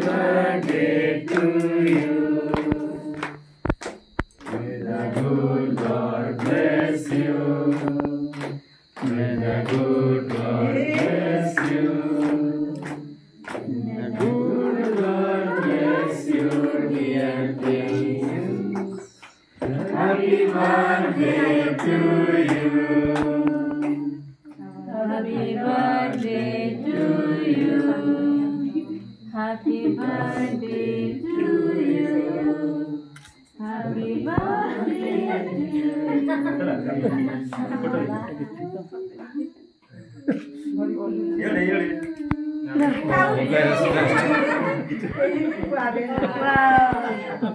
birthday to you. May the good God bless you. May the good God bless you. May the good God bless you, dear Prince. Happy birthday to you. Happy birthday to you. Happy birthday to you. Happy birthday to you. Wow.